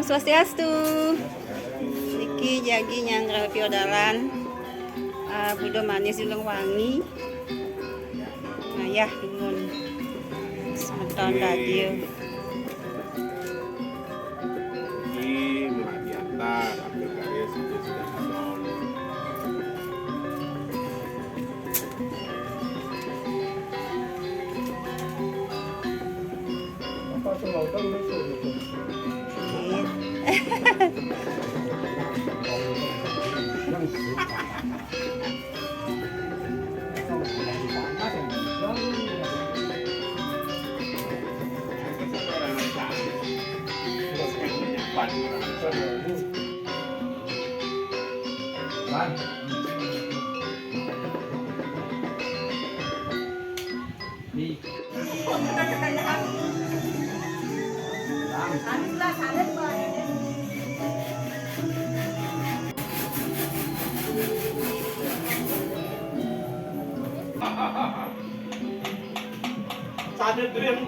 Om Swastiastu. Niki jagi nyangral piodalan. Budo manis ulung wangi. Ngayah dumun. Semeton radio. Ini Madianta, ambil karya sudah son. Sadar dream.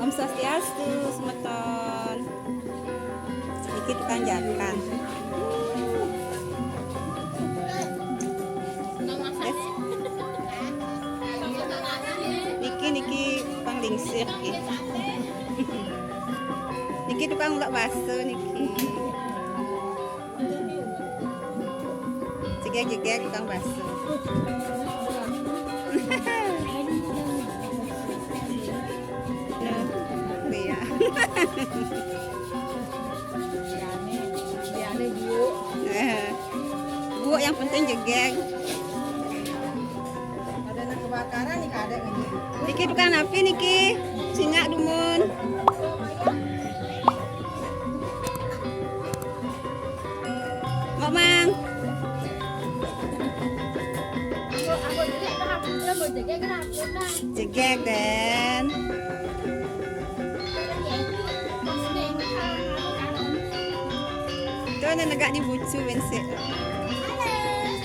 Om Swastiastu, semeton. Sedikit tanjakan. Niki panglingsir gitu. Niki tukang ulek bakso niki. Jegek tukang bakso. Iya. Bu yang penting jegek. Ada kebakaran nih ada ini. Niki tukang api niki. Sinyak dumun. Mak Mang. Jegek Den. Itu ada negak di bucu bensin.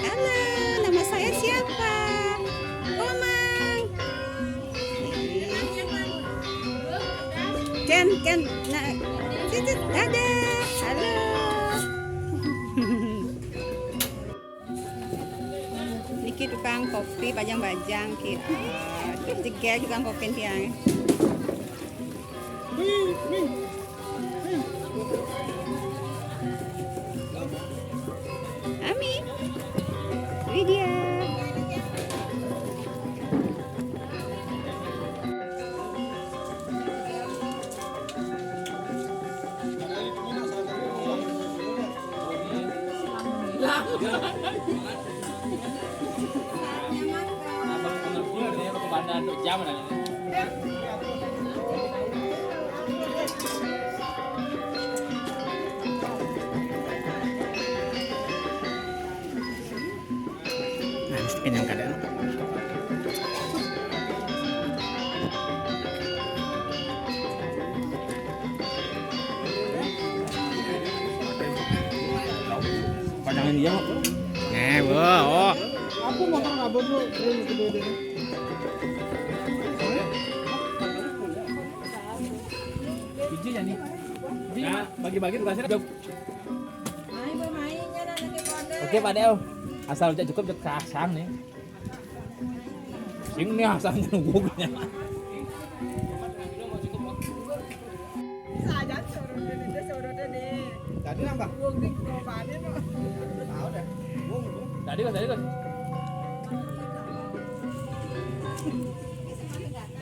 Halo, nama saya siapa? Omang. Ken, nah, ada. Halo. Niki tukang kopi bajang-bajang ki. Jegek tukang kopi tiang. Ami. Widya. Yang keadaan. Panjangin dia. Oh. Aku motor ngabur dulu, gede-gede. Biji ya nih. Nah, bagi-bagi tugasnya jauh. Main bermainnya nanti ke pondok. Oke, Pak Deo. Asal udah cukup jauh kasang nih. Sing nih asalnya nunggunya. Saja suruh deh. Tadi nambah. Wong di kopannya no. Tahu deh. Tadi kan.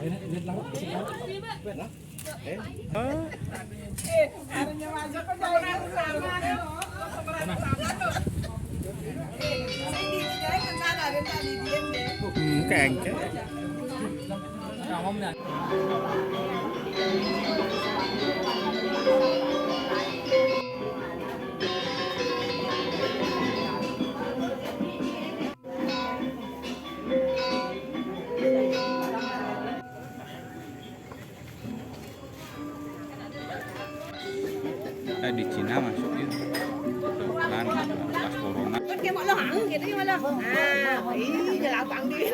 Ini laut. Harinya masuk ke jalan sama. Kengke. Kamu benar. Di Cina masuk itu bulan pas corona. Kan kayak mau lohang gitu ya malah. Ah, ini jalan abang dia.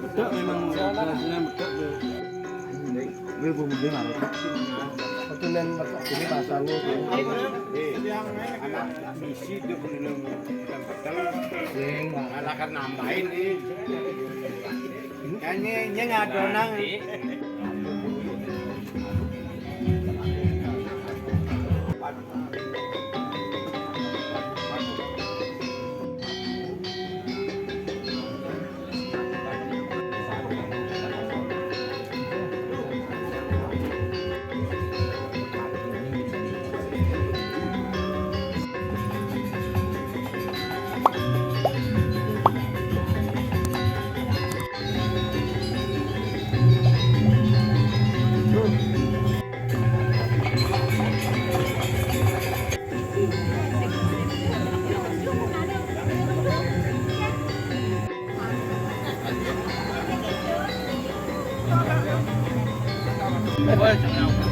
Bedak memang hasilnya bedak tuh. Ini bumbu mana? Itu yang ini pasangnya. Yang anak misi dia belum bedel. Malah kan nambahin nih. Kayaknya ngadonang.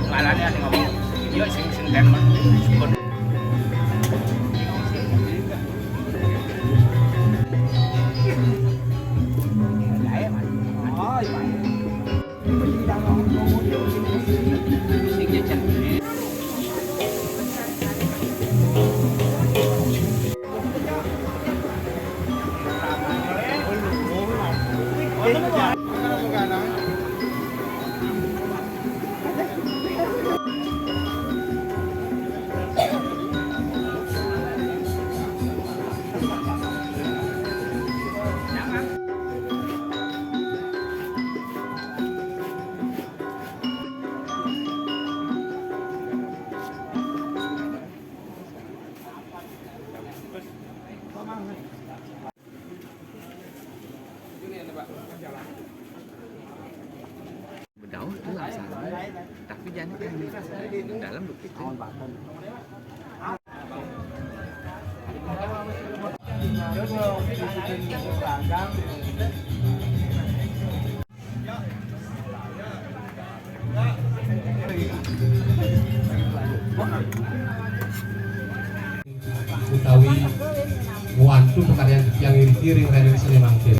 Ngalani ada ngomong, iya sing ten mah. Daun itu asalnya, tapi jangan yang dalam begitu. utawi wantu pekaryan yang iri-iri Raden Seni Mangkir.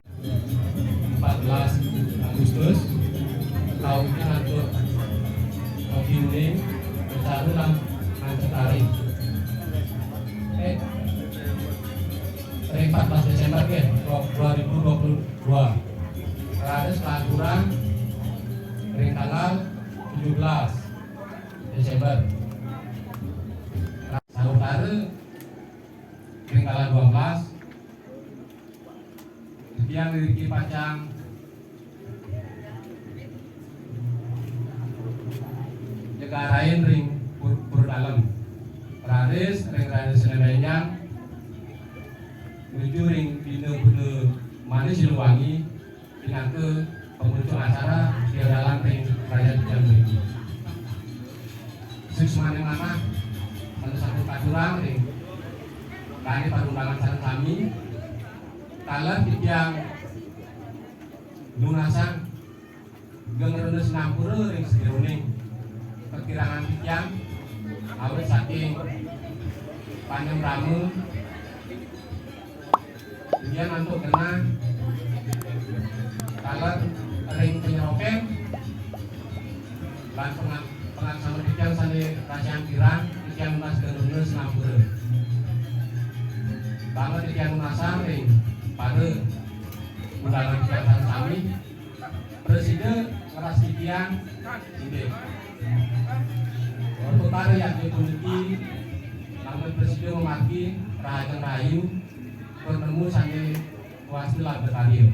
Desember 2022. Terhadap pelaturan ring tanggal 17 Desember. Saudara ring tanggal 12 yang Riki Pacang negarain ring pur dalam Radis ring Senemenyang menuju ring Bina Manis Siluwangi dengan ke pengunjung acara di dalam ring Raya Jambi. Sesuai mana satu paturan ring kali perundangan sareng kami kalau yang lunasan gengereundeus 60 ring sejeroning perkiraan yang awet saking panjang ramu kemudian untuk kena kalau ring penyeroken dan pengaksana tiang sani rasian kirang tiang lunas gengereundeus 60 banget tiang lunasan ring pada undangan kegiatan kami Presiden ngeras tiang ide pertama yang ditunjuki namun Presiden memaki Rahajan Rayu bertemu sampai wasilah berkarir.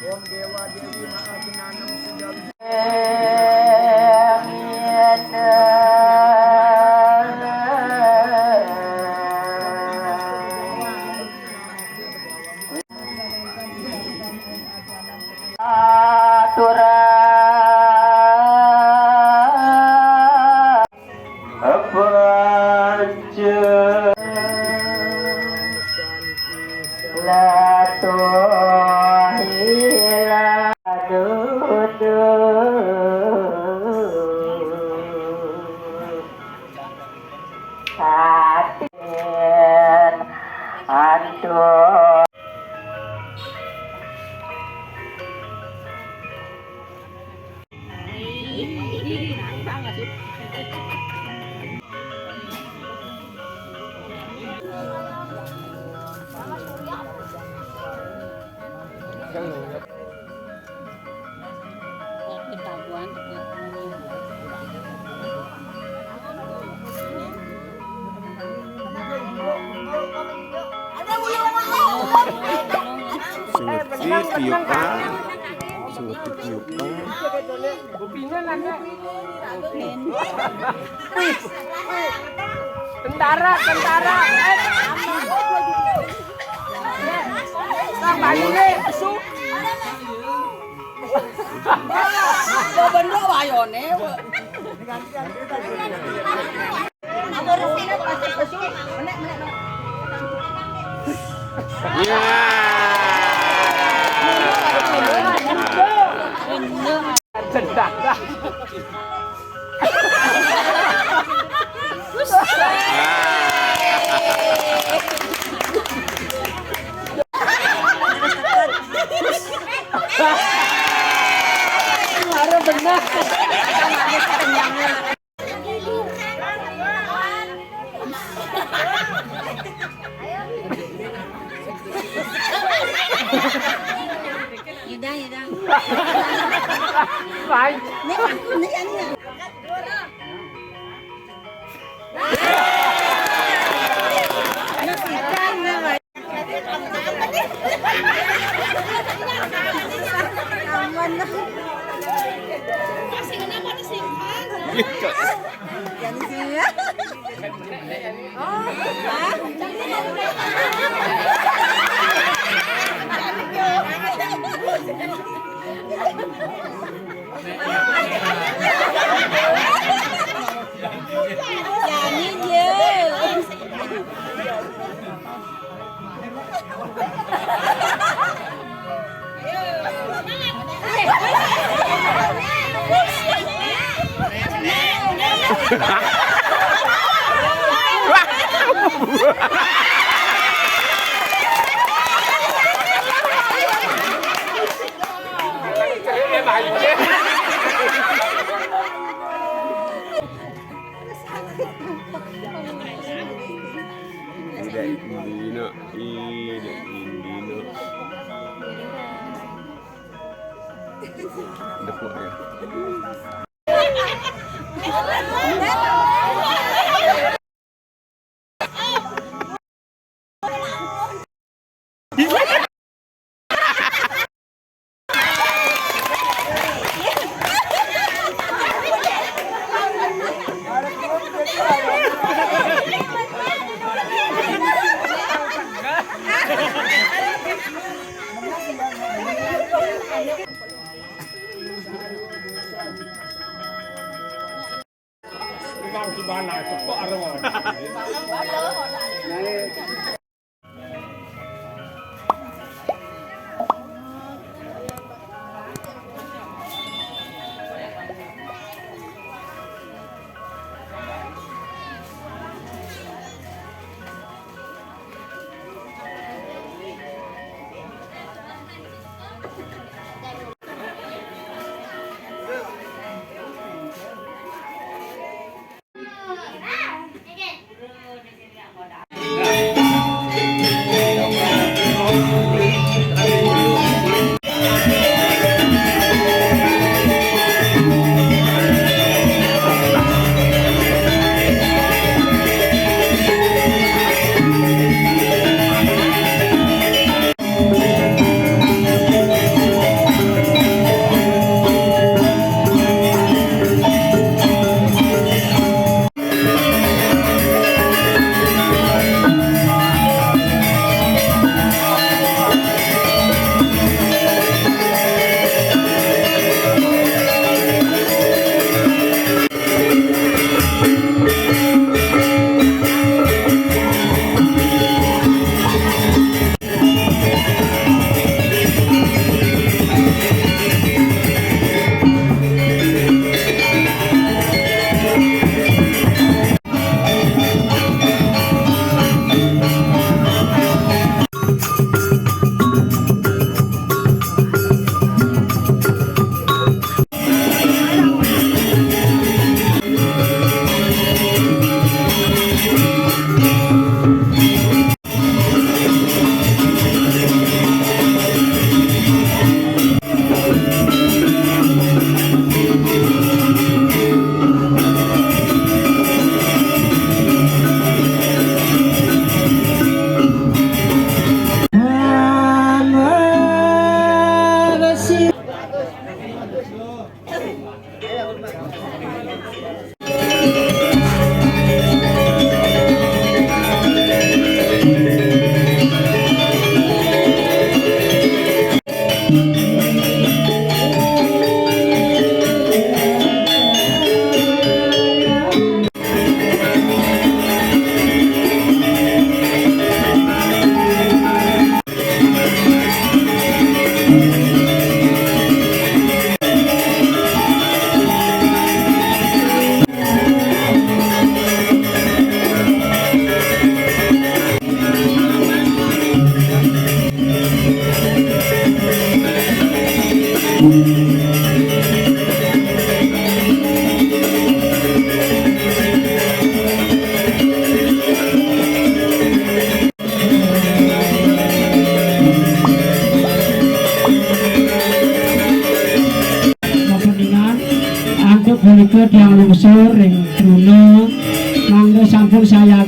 Om Dewa Dewi Maha Penanam Segala Tentara. Bayune su. Bendok wayone. Harus benar. Ini aku nih kan ya. Yang di sini ya. Tidak Indino, tidak Indino. Depok ya. Gimana? Kok arwah? Menika tiyang lungsur ing Bruna mangga sampun saya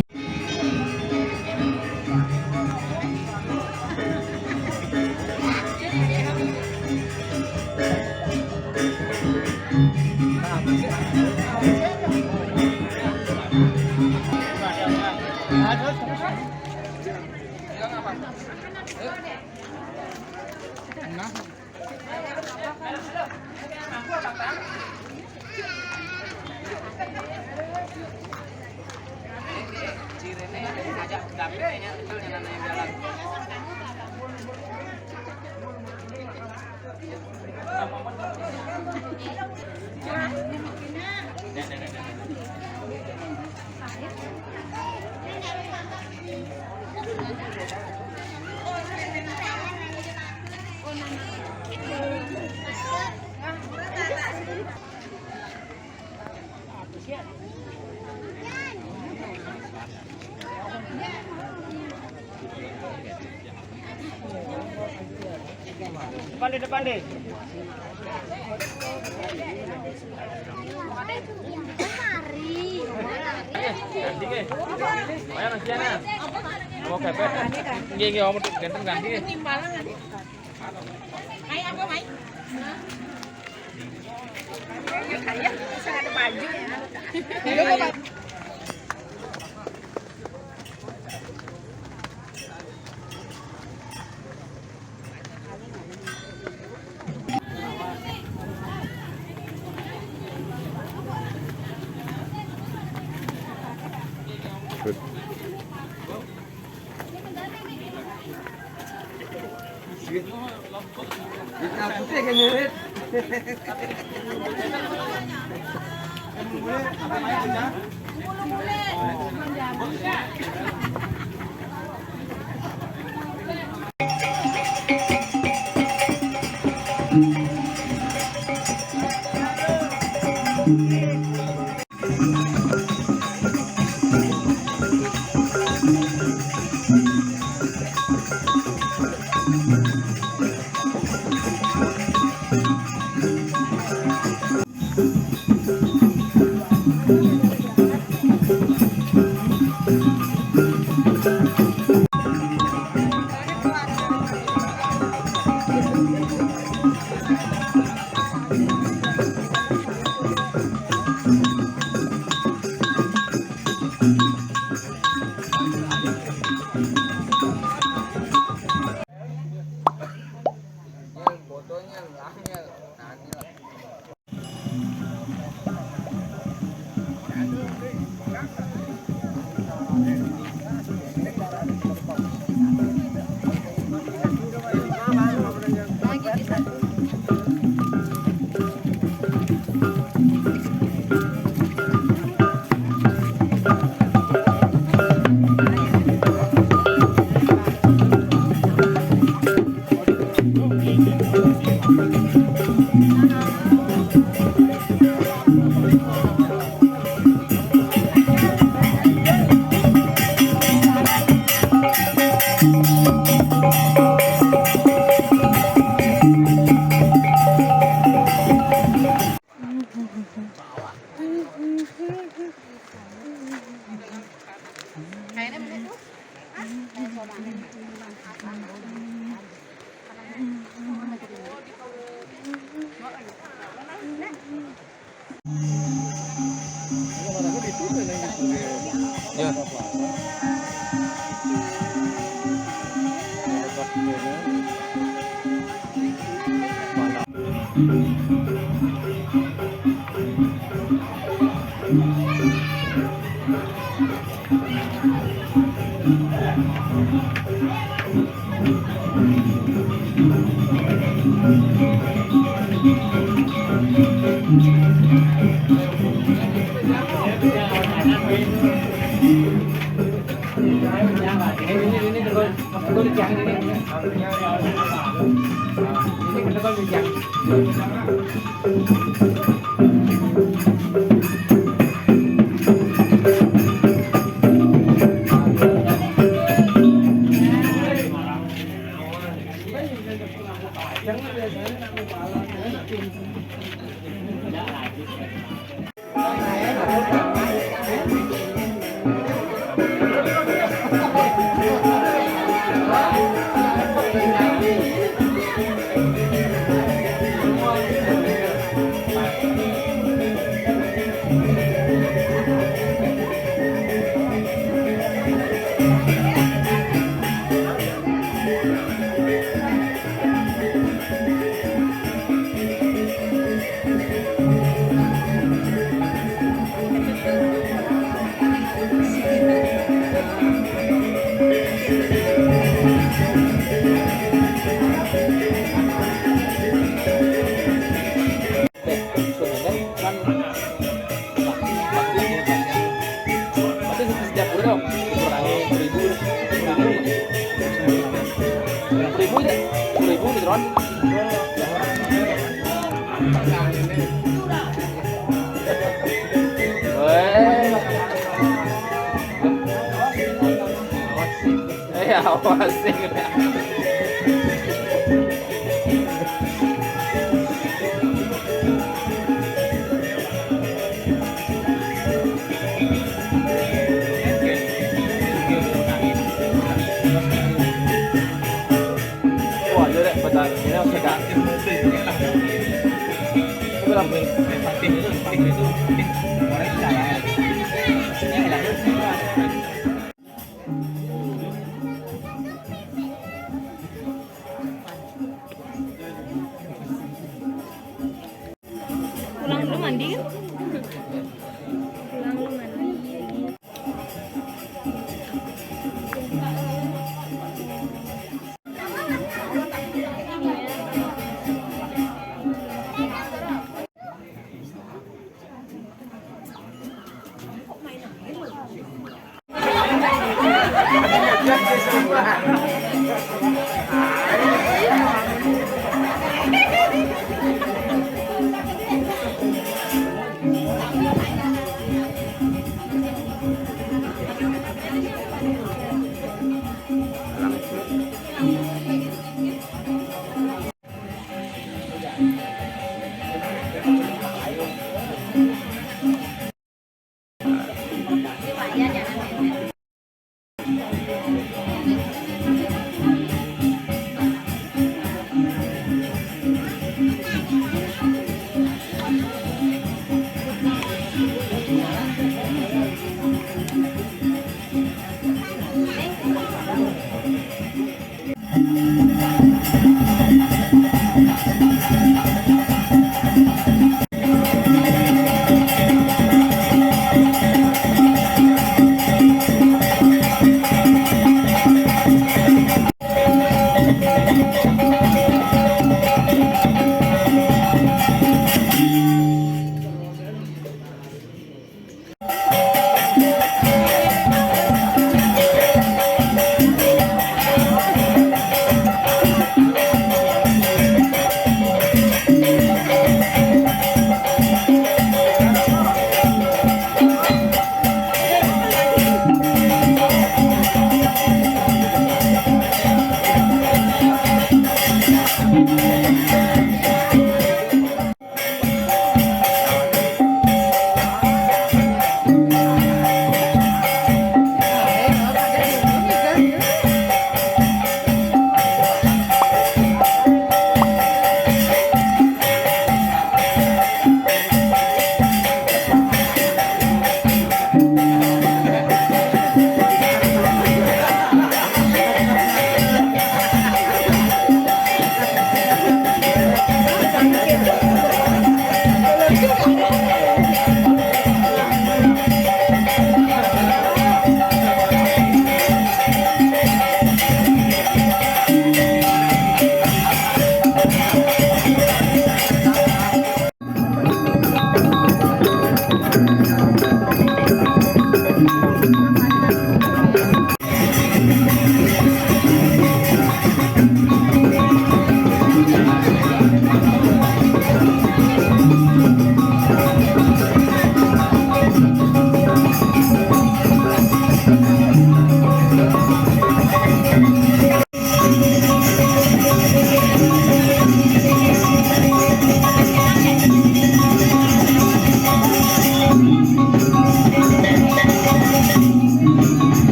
depan deh. Ganti ke. Ayo Mas Jana. Mau kepet. Nggih nggih om ganteng ganti. Mai apa Mai? Kayak bisa ada baju ya. awas sih. Wah, jadi betul. Ini harus ganti. Berapa? Itu. Pulang dulu mandi kan? Pulang dulu mandi.